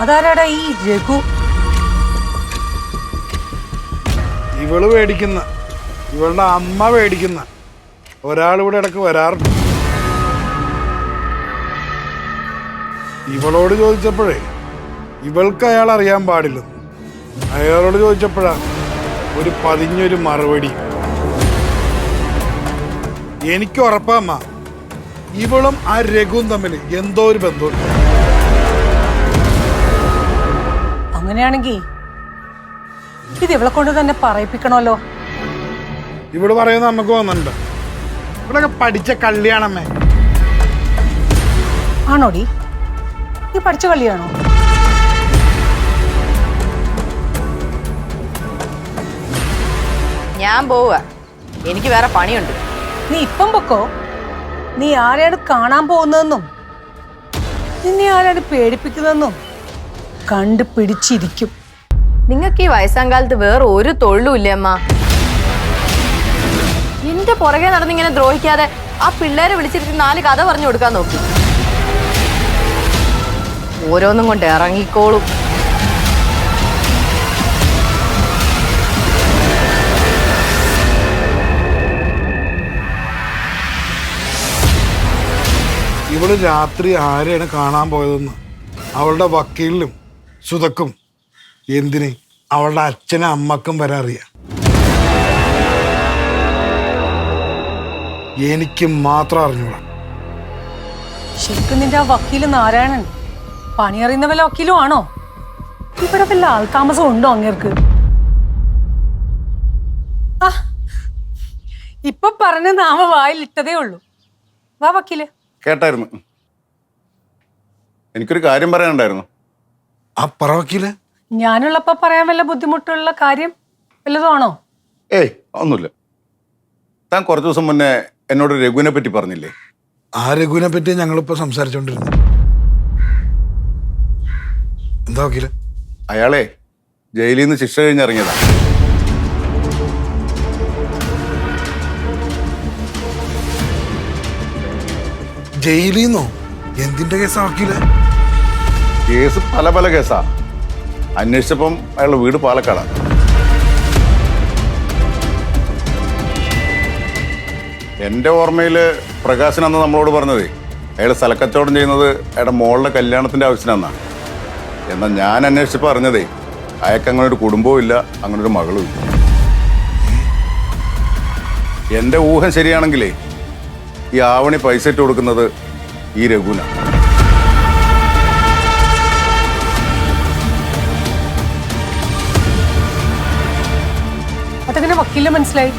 അതാരാടാ ഈ രഘു? ഇവള് പേടിക്കുന്ന, ഇവളുടെ അമ്മ പേടിക്കുന്ന ഒരാളിവിടെ ഇടക്ക് വരാറുണ്ട്. ഇവളോട് ചോദിച്ചപ്പോഴേ ഇവൾക്ക് അയാൾ അറിയാൻ പാടില്ലെന്ന്. അയാളോട് ചോദിച്ചപ്പോഴാ ഒരു പതിഞ്ഞൊരു മറുപടി. എനിക്ക് ഉറപ്പാമ്മ, ഇവളും ആ രഘുവും തമ്മിൽ എന്തോ ഒരു ബന്ധമുണ്ട്. അങ്ങനെയാണെങ്കിൽ ഇത് ഇവളെ കൊണ്ട് തന്നെ പറയിപ്പിക്കണമല്ലോ. ഇവള് പറയുന്നത് നമുക്ക് തോന്നുന്നുണ്ട് ഇവളൊക്കെ പഠിച്ച കള്ളിയാണമ്മേ. ആണോടി? നീ പഠിച്ച കളിയാണോ? ഞാൻ പോവുക, എനിക്ക് വേറെ പണിയുണ്ട്. നീ ഇപ്പം പൊക്കോ. നീ ആരെയാണ് കാണാൻ പോകുന്നതെന്നും നിന്നെ ആരാണ് പേടിപ്പിക്കുന്നതെന്നും കണ്ടുപിടിച്ചിരിക്കും. നിങ്ങൾക്ക് ഈ വയസ്സാം കാലത്ത് വേറെ ഒരു തൊഴിലും ഇല്ലേ അമ്മ? എന്റെ പുറകെ നടന്നിങ്ങനെ ദ്രോഹിക്കാതെ ആ പിള്ളേരെ വിളിച്ചിട്ട് 4 കഥ പറഞ്ഞു കൊടുക്കാൻ നോക്കി. ഓരോന്നും കൊണ്ട് ഇറങ്ങിക്കോളും. ഇവള് രാത്രി ആരെയാണ് കാണാൻ പോയതെന്ന് അവളുടെ വക്കീലിനും സുതക്കും എന്തിന് അവളുടെ അച്ഛനും അമ്മക്കും വരെ അറിയാം. എനിക്ക് മാത്രം അറിഞ്ഞൂടാ. ശരിക്കും നിന്റെ ആ വക്കീല് നാരായണൻ പണിയറിയുന്ന വല്ല വക്കീലും ആണോ? ഇവിടെ വല്ല ആൾതാമസം ഉണ്ടോ അങ്ങേർക്ക്? ആ, ഇപ്പൊ പറഞ്ഞ നാമ വായിലിട്ടതേ ഉള്ളൂ. വാ വക്കീല്. കേട്ടായിരുന്നു. എനിക്കൊരു കാര്യം പറയാനുണ്ടായിരുന്നു. ആ പറ വക്കീല്. ഞാനുള്ളപ്പോ പറയാൻ വല്ല ബുദ്ധിമുട്ടുള്ള കാര്യം വല്ലതും ആണോ? ഏയ് ഒന്നുമില്ല. താൻ കുറച്ച് ദിവസം മുന്നേ എന്നോട് രഘുവിനെ പറ്റി പറഞ്ഞില്ലേ? ആ രഘുവിനെ പറ്റി ഞങ്ങളിപ്പോ സംസാരിച്ചോണ്ടിരുന്നു. എന്താ വക്കീല്? അയാളെ ജയിലിൽ നിന്ന് ശിക്ഷ കഴിഞ്ഞിറങ്ങിയതാ. ജയിലിന്നോ? എന്തിന്റെ കേസാ വക്കീല്? കേസ് പല പല കേസാ. അന്വേഷിച്ചപ്പം അയാളുടെ വീട് പാലക്കാടാണ്. എൻ്റെ ഓർമ്മയില് പ്രകാശൻ അന്ന് നമ്മളോട് പറഞ്ഞതേ അയാൾ സ്ഥലക്കച്ചവടം ചെയ്യുന്നത് അയാളുടെ മോളുടെ കല്യാണത്തിന്റെ ആവശ്യത്തിനാണ്. എന്നാൽ ഞാൻ അന്വേഷിച്ചപ്പോൾ അറിഞ്ഞതേ അയാൾക്ക് അങ്ങനെ ഒരു കുടുംബവും ഇല്ല, അങ്ങനെ ഒരു മകളും ഇല്ല. എൻ്റെ ഊഹം ശരിയാണെങ്കിലേ ഈ ആവണി പൈസ ഇട്ട് കൊടുക്കുന്നത് ഈ രഘുവിനാണ്. അതെങ്ങനെ വക്കീലിന് മനസ്സിലായി?